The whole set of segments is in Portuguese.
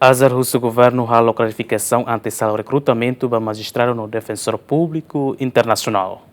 Azar o governo a clarificação ante o recrutamento do magistrado no Defensor Público Internacional.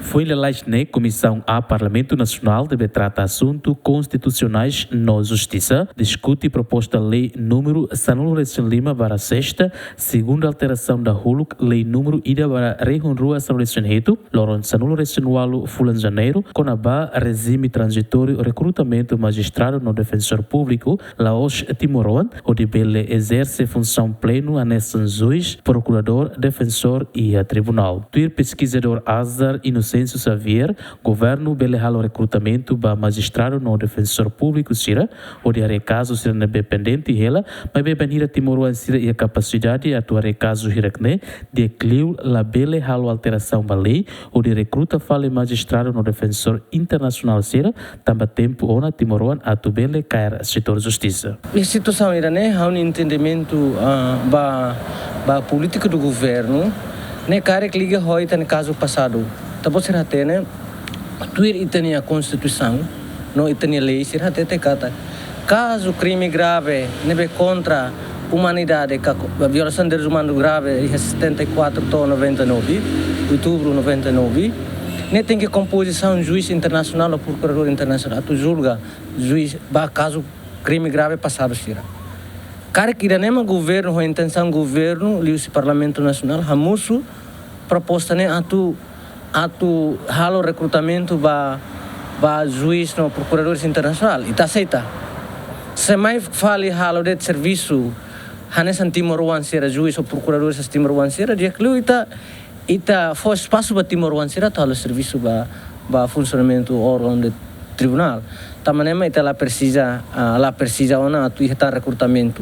Foi eleita na Comissão a Parlamento Nacional deve tratar assuntos constitucionais na Justiça, discute proposta lei número Sanulo Recém Lima para sexta, segunda alteração da HULUC, lei número Ida para Rehunrua Sanulo Recém Reto, Loron Sanulo Recém Walo Fulan Janeiro, Conabá regime transitório recrutamento magistrado no Defensor Público, Laos Timoroan, o de Bele exerce função pleno a nessa juiz, procurador, defensor e a tribunal. Tuir pesquisador Azar Inocêncio Xavier, governo belehalo recrutamento para magistrado no Defensor Público Sira, o de caso sira na dependente hela, mas bem banira Timoruan sira e a capacidade de atuar caso hirakne, de cliu la belehalo alteração da lei, o de recruta fale magistrado no Defensor Internacional Sira, também tempo ona Timoruan atu bele cair setor justiça. A situação irane há entendimento ba política do governo, ne cara que liga hoje no caso passado. Tapi serate ne, tuir itani a Constituição, não itani a lei, serate te kata. Caso crime grave nebe contra humanidade, a violação de direitos humanos grave, 74 to 99, outubro 99, ne tem que composição juiz internacional ou procurador internacional, tu julga juiz ba caso crime grave passado sira. Cara que irane governo, a intenção governo, li o Parlamento Nacional, hamusu proposta ne atu halo recrutamento ba juiz no procuradores internacional ita aceita se mai fali halo de serviço hanesan Timoruan sira juiz ou procuradores Timoruan sira dia clue ita for espaço ba Timoruan sira halo serviço ba funcionamento órgão de tribunal tamanema ita la precisa ona atu ita recrutamento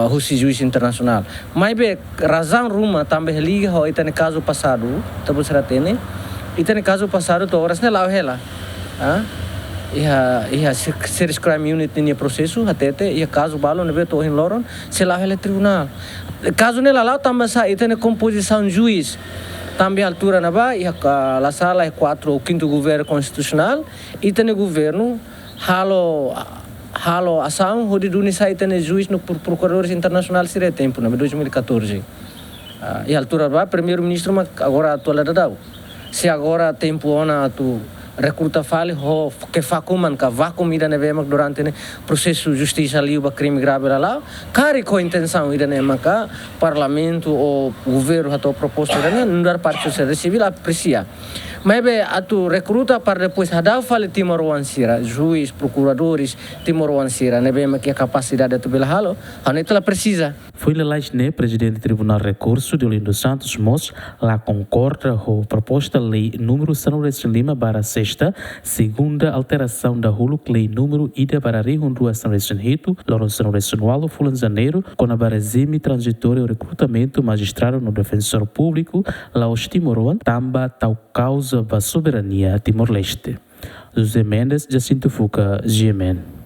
Rusi juiz internacional. Mas bem, razão ruma também liga ao ita no caso passado, tabu será tene. Ita no caso passado tu horas ne lau hela. Ia serious crime unit ni processo até ia caso balo ne beto em loron se lau hela tribunal. Caso ne lau também sa ita ne composição juiz. Também altura na ba ia la sala é 4 o quinto governo constitucional, ita ne governo halo ação hodi duni saita ne juiz no procuradores internacional sire tempo na 2014 e altura ba primeiro ministro agora atualidade dau se agora tempo ona tu recruta fale ho que facuman ka vacuum ida neve mak durante ne processo justiça ali o crime grave lá cari com intenção ida ne maka parlamento ou governo ato proposta ne não parte sociedade civil aprecia. Mas bem, atu recruta para depois hadau fale Timoruan sira, juiz, procuradores, Timoruan sira, ne bem que a capacidade de bela halo, aneta la precisa. Foi eleito ne presidente do Tribunal Recurso de Olindo Santos Mos, lá concorda com proposta lei número Sanulo Recém Lima para sexta, segunda alteração da HULUC lei número Ida para Rehunrua Sanulo Recém Reto, Loron Sanulo Recém Walo Fulan Janeiro, com a regime transitório recrutamento magistrado no Defensor Público, lá os Timoruan, tamba tal causa da soberania Timor-Leste. José Mendes, Jacinto Fuca, GMN.